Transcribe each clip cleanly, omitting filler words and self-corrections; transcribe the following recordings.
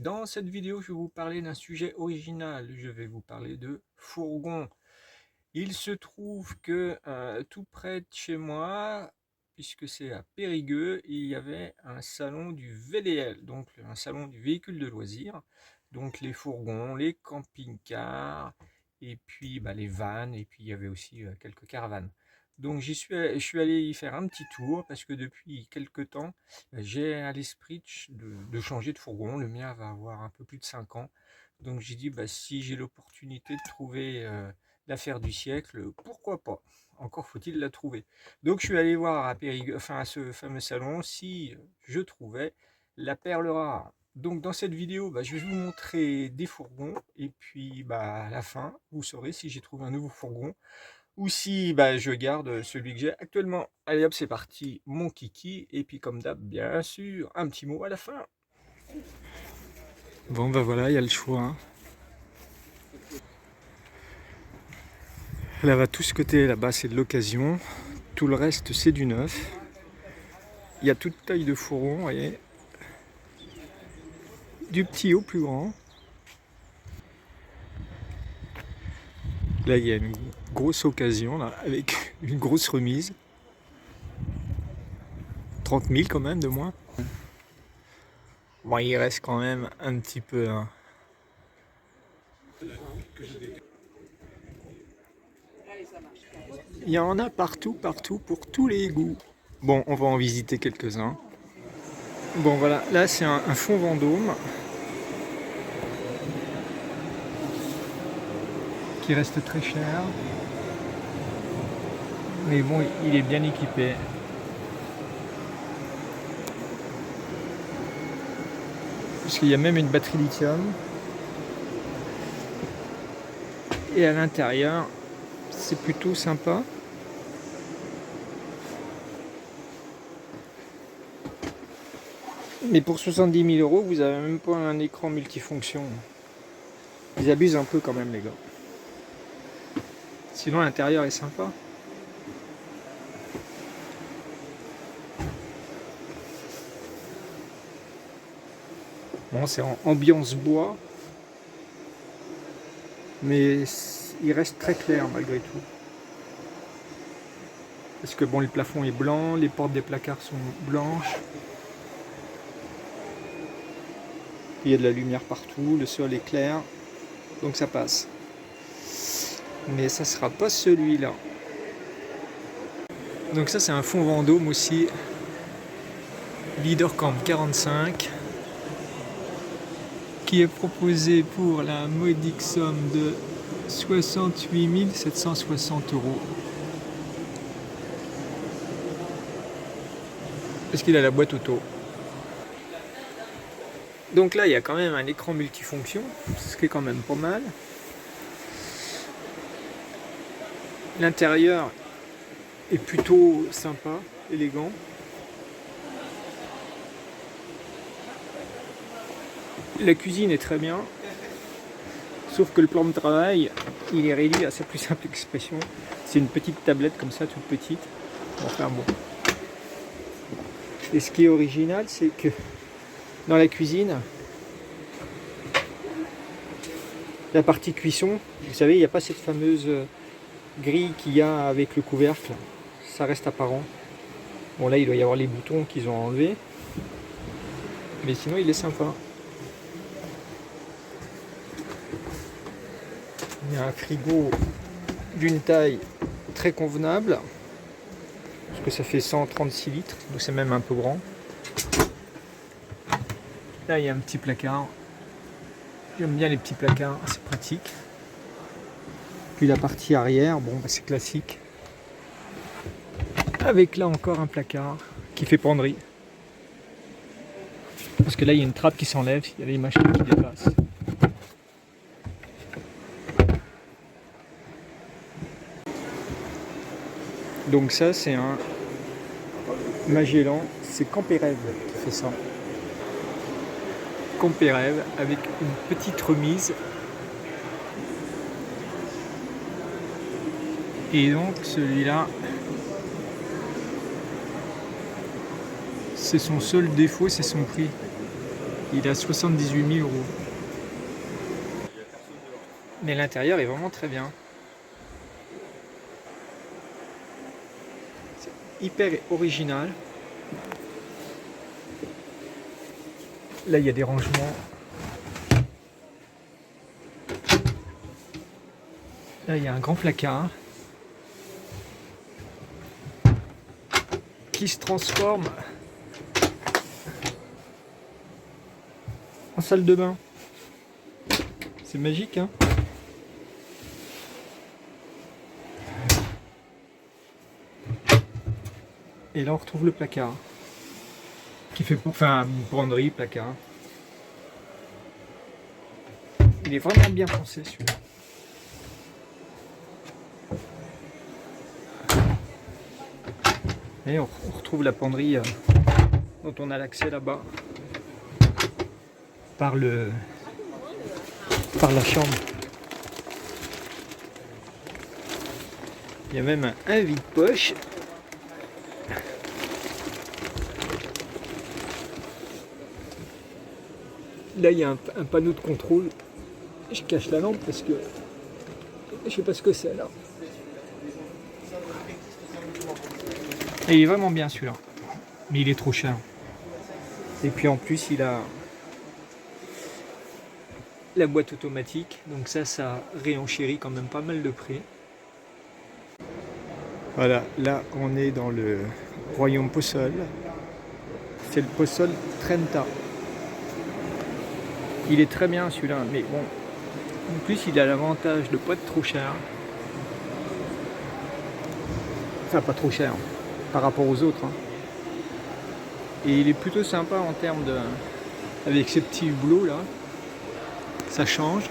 Dans cette vidéo, je vais vous parler d'un sujet original. Je vais vous parler de fourgon. Il se trouve que tout près de chez moi, puisque c'est à Périgueux, il y avait un salon du VDL, donc un salon du véhicule de loisirs. Donc les fourgons, les camping-cars, et puis les vannes, et puis il y avait aussi quelques caravanes. Donc je suis allé y faire un petit tour parce que depuis quelques temps, j'ai à l'esprit de changer de fourgon. Le mien va avoir un peu plus de 5 ans. Donc j'ai dit, si j'ai l'opportunité de trouver l'affaire du siècle, pourquoi pas? Encore faut-il la trouver. Donc je suis allé voir à Périgueux, enfin à ce fameux salon, si je trouvais la perle rare. Donc dans cette vidéo, je vais vous montrer des fourgons, et puis à la fin, vous saurez si j'ai trouvé un nouveau fourgon ou si je garde celui que j'ai actuellement. Allez hop, c'est parti, mon kiki, et puis comme d'hab, bien sûr, un petit mot à la fin. Bon voilà, il y a le choix, hein. Là, tout ce côté là-bas, c'est de l'occasion. Tout le reste, c'est du neuf. Il y a toute taille de fourgon, vous voyez. Du petit au plus grand. Là, il y a une grosse occasion, là, avec une grosse remise. 30 000 quand même, de moins. Bon, il reste quand même un petit peu, hein. Il y en a partout, pour tous les goûts. Bon, on va en visiter quelques-uns. Bon, voilà, là, c'est un fond Vendôme. Qui reste très cher. Mais bon, il est bien équipé. Parce qu'il y a même une batterie lithium. Et à l'intérieur, c'est plutôt sympa. Mais pour 70 000 €, vous avez même pas un écran multifonction. Ils abusent un peu quand même, les gars. Sinon, l'intérieur est sympa. Bon, c'est en ambiance bois. Mais il reste très clair malgré tout. Parce que bon, le plafond est blanc, les portes des placards sont blanches. Il y a de la lumière partout, le sol est clair. Donc ça passe. Mais ça sera pas celui-là. Donc ça, c'est un fond Vendôme aussi. Leadercamp 45. Qui est proposé pour la modique somme de 68 760 €. Parce qu'il a la boîte auto. Donc là, il y a quand même un écran multifonction, ce qui est quand même pas mal. L'intérieur est plutôt sympa, élégant. La cuisine est très bien. Sauf que le plan de travail, il est réduit à sa plus simple expression. C'est une petite tablette comme ça, toute petite. Enfin bon. Et ce qui est original, c'est que dans la cuisine, la partie cuisson, vous savez, il n'y a pas cette fameuse grille qu'il y a avec le couvercle. Ça reste apparent. Bon, là, il doit y avoir les boutons qu'ils ont enlevés. Mais sinon, il est sympa. Il y a un frigo d'une taille très convenable. Parce que ça fait 136 litres, donc c'est même un peu grand. Là, il y a un petit placard. J'aime bien les petits placards, c'est pratique. Puis la partie arrière, bon, c'est classique. Avec là encore un placard qui fait penderie. Parce que là, il y a une trappe qui s'enlève, il y a les machines qui dépassent. Donc ça, c'est un Magellan, c'est Campérève qui fait ça. Campérève avec une petite remise. Et donc celui-là, c'est son seul défaut, c'est son prix. Il est à 78 000 euros. Mais l'intérieur est vraiment très bien. C'est hyper original. Là, il y a des rangements. Là, il y a un grand placard qui se transforme en salle de bain. C'est magique, hein? Et là, on retrouve le placard qui fait, enfin, une buanderie, placard. Il est vraiment bien pensé, celui-là. Et on retrouve la penderie dont on a l'accès là-bas par la chambre. Il y a même un vide-poche. Là, il y a un panneau de contrôle. Je cache la lampe parce que je sais pas ce que c'est là. Et il est vraiment bien celui-là. Mais il est trop cher. Et puis en plus, il a la boîte automatique. Donc ça réenchérit quand même pas mal de prix. Voilà, là on est dans le royaume Possol. C'est le Possol Trenta. Il est très bien celui-là, mais bon, en plus il a l'avantage de ne pas être trop cher. Enfin, pas trop cher par rapport aux autres. Hein. Et il est plutôt sympa en termes de... Avec ces petits hublots là, ça change.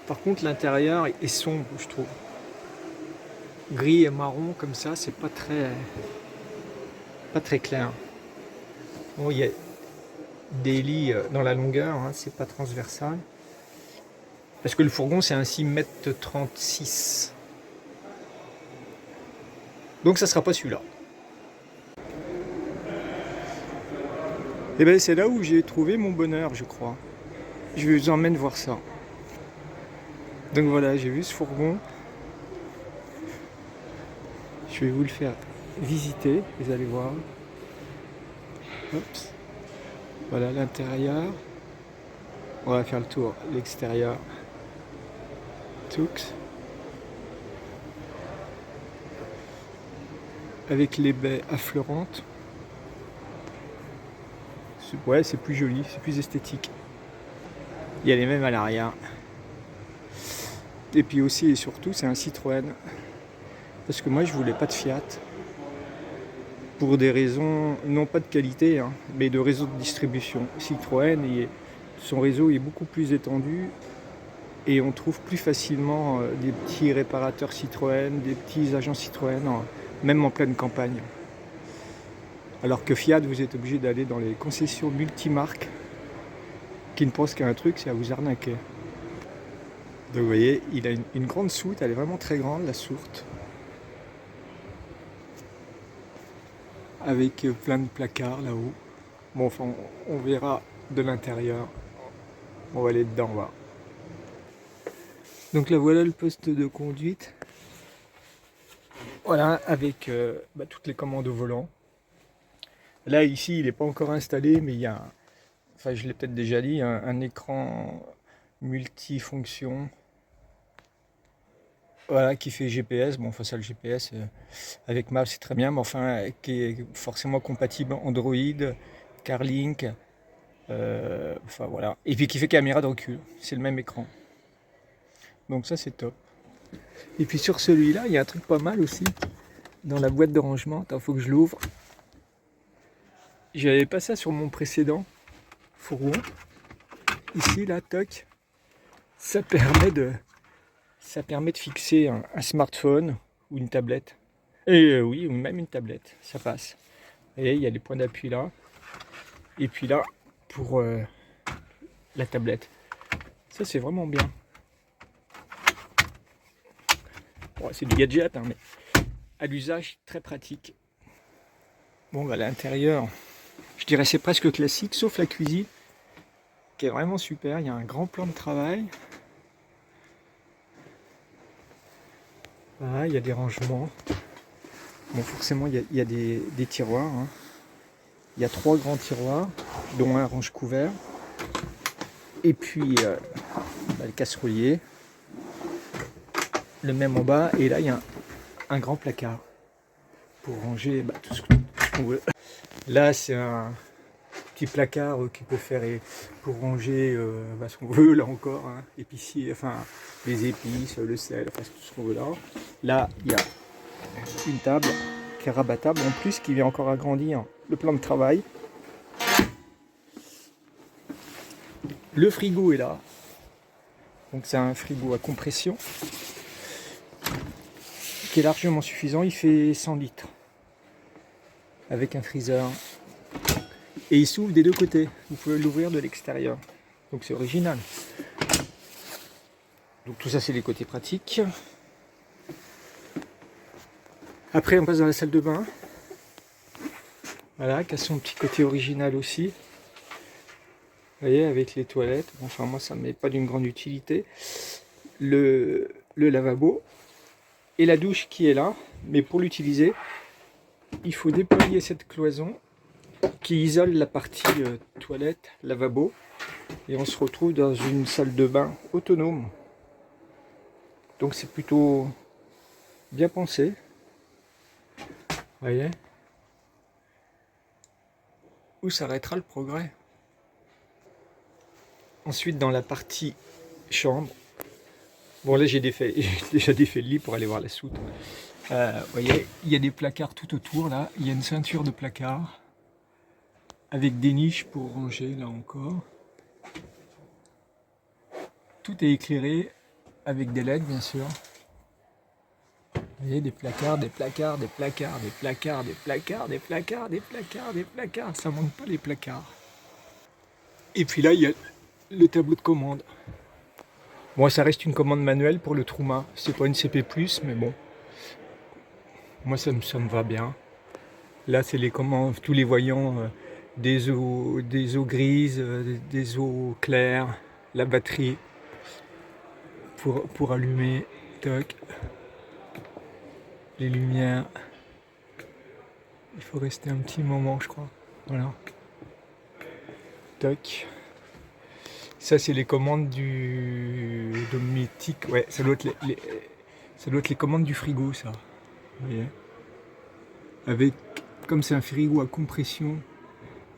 Par contre l'intérieur est sombre, je trouve. Gris et marron comme ça, c'est pas très clair. Bon, il y a des lits dans la longueur, hein, c'est pas transversal. Parce que le fourgon c'est un 6,36 m. Donc ça sera pas celui-là. Et bien c'est là où j'ai trouvé mon bonheur, je crois. Je vous emmène voir ça. Donc voilà, j'ai vu ce fourgon. Je vais vous le faire visiter, vous allez voir. Oups. Voilà l'intérieur. On va faire le tour, l'extérieur. Toux. Avec les baies affleurantes. Ouais, c'est plus joli, c'est plus esthétique. Il y a les mêmes à l'arrière. Et puis aussi et surtout, c'est un Citroën. Parce que moi, je voulais pas de Fiat. Pour des raisons, non pas de qualité, hein, mais de réseau de distribution. Citroën, son réseau est beaucoup plus étendu. Et on trouve plus facilement des petits réparateurs Citroën, des petits agents Citroën, même en pleine campagne. Alors que Fiat, vous êtes obligé d'aller dans les concessions multimarques qui ne pensent qu'à un truc, c'est à vous arnaquer. Donc vous voyez, il a une grande soute, elle est vraiment très grande, la sourte. Avec plein de placards là-haut. Bon, enfin, on verra de l'intérieur. On va aller dedans, on va. Donc là, voilà le poste de conduite. Voilà, avec toutes les commandes au volant. Là, ici, il n'est pas encore installé, mais il y a, enfin, je l'ai peut-être déjà dit, un écran multifonction. Voilà, qui fait GPS. Bon, enfin, ça, le GPS avec Maps, c'est très bien, mais enfin, qui est forcément compatible Android, CarLink. Enfin, voilà. Et puis qui fait caméra de recul. C'est le même écran. Donc, ça, c'est top. Et puis sur celui-là, il y a un truc pas mal aussi. Dans la boîte de rangement, il faut que je l'ouvre. J'avais pas ça sur mon précédent fourgon. Ici, là, toc. Ça permet de fixer un smartphone ou une tablette. Et oui, ou même une tablette, ça passe. Et il y a les points d'appui là. Et puis là, pour la tablette. Ça, c'est vraiment bien. Bon, c'est du gadget, hein, mais à l'usage, très pratique. Bon, bah, à l'intérieur, je dirais c'est presque classique, sauf la cuisine, qui est vraiment super. Il y a un grand plan de travail. Voilà, il y a des rangements. Bon, forcément, il y a des tiroirs. Hein. Il y a 3 grands tiroirs, dont un range-couvert. Et puis, le casserolier. Le même en bas. Et là, il y a un grand placard pour ranger tout ce qu'on veut. Là, c'est un petit placard qui peut faire pour ranger ce qu'on veut, là encore. Hein, épicier, enfin, les épices, le sel, enfin, tout ce qu'on veut là. Là, il y a une table qui est rabattable, en plus qui vient encore agrandir le plan de travail. Le frigo est là. Donc c'est un frigo à compression qui est largement suffisant. Il fait 100 litres avec un freezer. Et il s'ouvre des deux côtés. Vous pouvez l'ouvrir de l'extérieur. Donc c'est original. Donc tout ça c'est les côtés pratiques. Après on passe dans la salle de bain. Voilà, qui a son petit côté original aussi. Vous voyez, avec les toilettes. Enfin moi ça ne m'est pas d'une grande utilité. Le lavabo. Et la douche qui est là. Mais pour l'utiliser, il faut déployer cette cloison qui isole la partie toilette, lavabo. Et on se retrouve dans une salle de bain autonome. Donc c'est plutôt bien pensé. Vous voyez, où s'arrêtera le progrès. Ensuite dans la partie chambre. Bon là j'ai déjà défait le lit pour aller voir la soute. Vous voyez, il y a des placards tout autour là. Il y a une ceinture de placards. Avec des niches pour ranger là encore. Tout est éclairé avec des LED bien sûr. Vous voyez, des placards, des placards, des placards, des placards, des placards, des placards, des placards, des placards. Ça manque pas les placards. Et puis là il y a le tableau de commande. Bon, ça reste une commande manuelle pour le Truma. C'est pas une CP+, mais bon. Moi ça me va bien. Là c'est les commandes, tous les voyants. Des eaux grises, des eaux claires, la batterie pour allumer, toc, les lumières. Il faut rester un petit moment, je crois. Voilà. Toc. Ça, c'est les commandes du Domotique. Ouais, ça doit être les commandes du frigo, ça. Vous voyez. Avec, comme c'est un frigo à compression.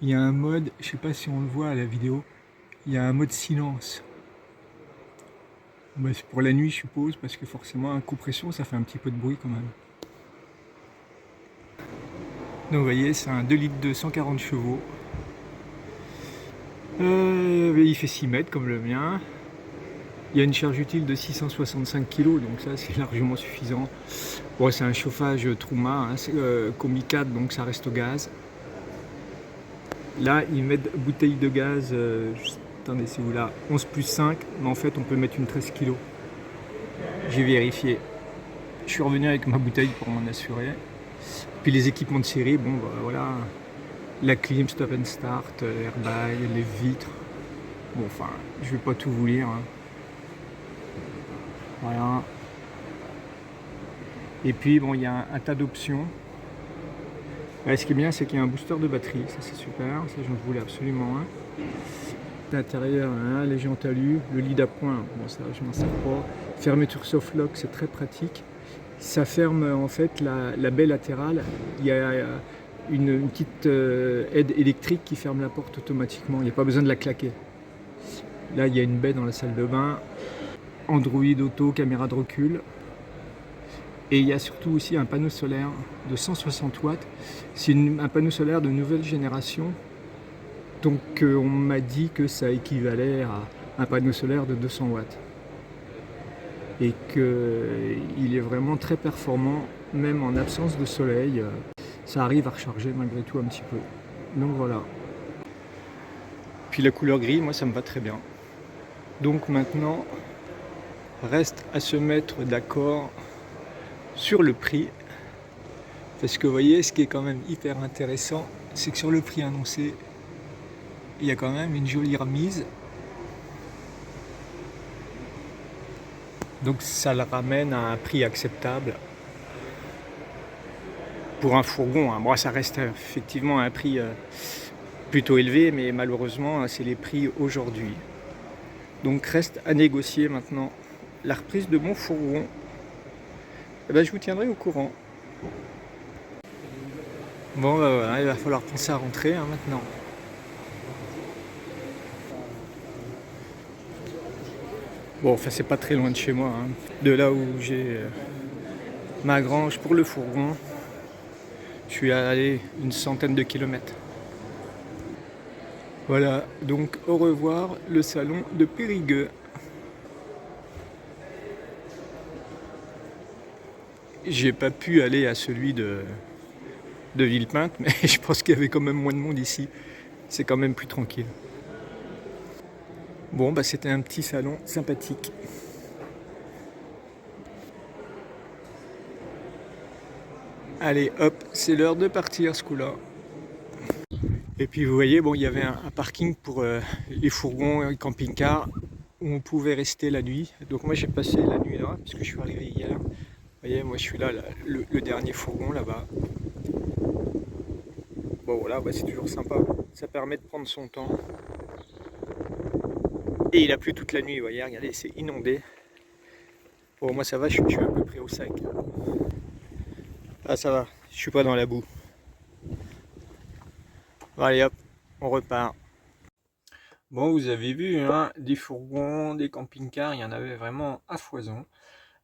Il y a un mode, je sais pas si on le voit à la vidéo, il y a un mode silence. C'est pour la nuit je suppose, parce que forcément, en compression, ça fait un petit peu de bruit quand même. Donc vous voyez, c'est un 2 litres de 140 chevaux. Il fait 6 mètres comme le mien. Il y a une charge utile de 665 kg, donc ça c'est largement suffisant. Bon, c'est un chauffage Truma, hein, c'est Combi 4, donc ça reste au gaz. Là, ils mettent bouteille de gaz, attendez, c'est où là 11 plus 5, mais en fait, on peut mettre une 13 kg. J'ai vérifié. Je suis revenu avec ma bouteille pour m'en assurer. Puis les équipements de série, bon, voilà. La clim, stop and start, airbag, les vitres. Bon, enfin, je vais pas tout vous lire. Hein. Voilà. Et puis, bon, il y a un tas d'options. Ce qui est bien, c'est qu'il y a un booster de batterie, ça c'est super, ça j'en voulais absolument un. L'intérieur, hein, les jantes alu, le lit d'appoint, bon ça je m'en sers pas. Fermeture soft lock, c'est très pratique. Ça ferme en fait la baie latérale, il y a une petite aide électrique qui ferme la porte automatiquement, il n'y a pas besoin de la claquer. Là il y a une baie dans la salle de bain, Android Auto, caméra de recul. Et il y a surtout aussi un panneau solaire de 160 watts. C'est un panneau solaire de nouvelle génération. Donc on m'a dit que ça équivalait à un panneau solaire de 200 watts. Et qu'il est vraiment très performant, même en absence de soleil. Ça arrive à recharger malgré tout un petit peu. Donc voilà. Puis la couleur gris, moi ça me va très bien. Donc maintenant, reste à se mettre d'accord sur le prix, parce que vous voyez, ce qui est quand même hyper intéressant, c'est que sur le prix annoncé, il y a quand même une jolie remise. Donc ça le ramène à un prix acceptable pour un fourgon. Hein. Bon, ça reste effectivement un prix plutôt élevé, mais malheureusement, c'est les prix aujourd'hui. Donc reste à négocier maintenant la reprise de mon fourgon. Eh ben, je vous tiendrai au courant. Bon, bah, voilà, il va falloir penser à rentrer hein, maintenant. Bon, enfin, c'est pas très loin de chez moi, hein. De là où j'ai ma grange pour le fourgon. Je suis allé une centaine de kilomètres. Voilà, donc au revoir le salon de Périgueux. J'ai pas pu aller à celui de Villepinte, mais je pense qu'il y avait quand même moins de monde ici. C'est quand même plus tranquille. Bon, bah c'était un petit salon sympathique. Allez, hop, c'est l'heure de partir ce coup-là. Et puis vous voyez, bon, il y avait un parking pour les fourgons et camping-cars où on pouvait rester la nuit. Donc moi j'ai passé la nuit là, puisque je suis arrivé hier. Vous voyez, moi je suis là, le dernier fourgon là-bas. Bon voilà, bah, c'est toujours sympa. Ça permet de prendre son temps. Et il a plu toute la nuit, vous voyez, regardez, c'est inondé. Bon, moi ça va, je suis à peu près au sac. Ah ça va, je suis pas dans la boue. Bon, allez hop, on repart. Bon, vous avez vu, hein, des fourgons, des camping-cars, il y en avait vraiment à foison.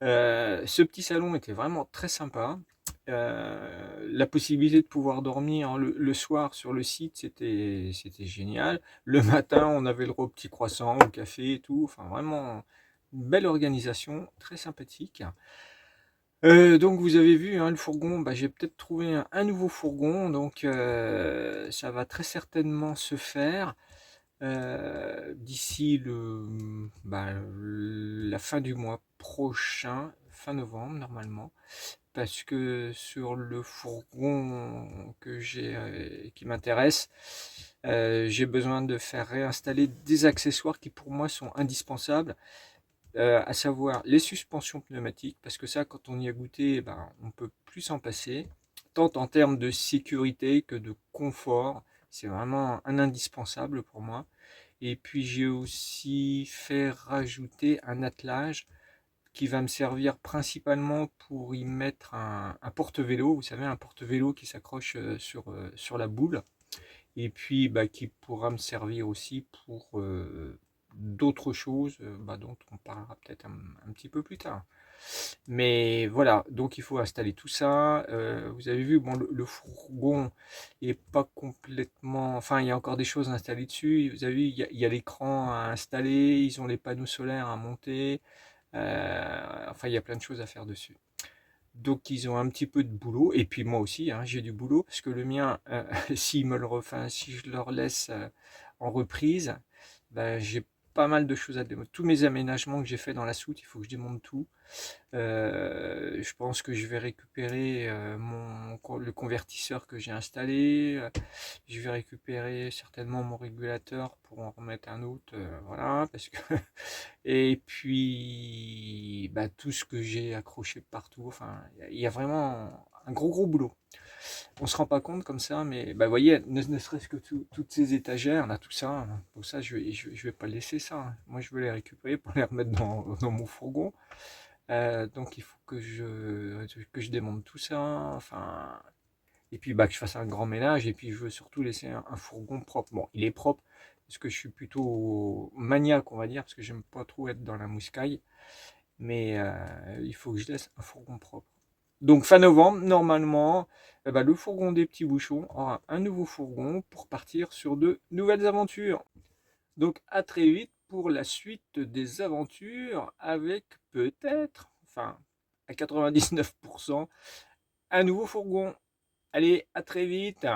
Ce petit salon était vraiment très sympa. La possibilité de pouvoir dormir le soir sur le site, c'était génial. Le matin, on avait le droit au petit croissant, au café et tout. Enfin, vraiment, une belle organisation, très sympathique. Donc vous avez vu, hein, le fourgon, bah, j'ai peut-être trouvé un nouveau fourgon, donc ça va très certainement se faire d'ici la fin du mois prochain, fin novembre normalement, parce que sur le fourgon que j'ai qui m'intéresse, j'ai besoin de faire réinstaller des accessoires qui pour moi sont indispensables, à savoir les suspensions pneumatiques, parce que ça, quand on y a goûté, eh ben, on peut plus s'en passer, tant en termes de sécurité que de confort. C'est vraiment un indispensable pour moi. Et puis j'ai aussi fait rajouter un attelage qui va me servir principalement pour y mettre un porte-vélo. Vous savez, un porte-vélo qui s'accroche sur la boule. Et puis bah, qui pourra me servir aussi pour d'autres choses dont on parlera peut-être un petit peu plus tard. Mais voilà, donc il faut installer tout ça. Vous avez vu, bon, le fourgon est pas complètement... Enfin, il y a encore des choses installées dessus. Vous avez vu, il y a l'écran à installer, ils ont les panneaux solaires à monter. Enfin, il y a plein de choses à faire dessus. Donc ils ont un petit peu de boulot, et puis moi aussi, hein, j'ai du boulot, parce que le mien, s'ils me le refont, si je leur laisse en reprise, ben, j'ai pas mal de choses à démonter. Tous mes aménagements que j'ai fait dans la soute, il faut que je démonte tout. Je pense que je vais récupérer le convertisseur que j'ai installé. Je vais récupérer certainement mon régulateur pour en remettre un autre. Voilà, parce que et puis bah, tout ce que j'ai accroché partout. Enfin, il y a vraiment un gros boulot. On se rend pas compte comme ça, mais bah, vous voyez, ne serait-ce que toutes ces étagères, là, tout ça. Pour ça, je vais pas laisser ça. Hein. Moi, je veux les récupérer pour les remettre dans mon fourgon. Donc il faut que je démonte tout ça, enfin, et puis bah, que je fasse un grand ménage, et puis je veux surtout laisser un fourgon propre. Bon, il est propre, parce que je suis plutôt maniaque, on va dire, parce que j'aime pas trop être dans la mouscaille, mais il faut que je laisse un fourgon propre. Donc fin novembre, normalement, le fourgon des petits bouchons aura un nouveau fourgon pour partir sur de nouvelles aventures. Donc à très vite pour la suite des aventures avec peut-être, enfin à 99%, un nouveau fourgon. Allez, à très vite.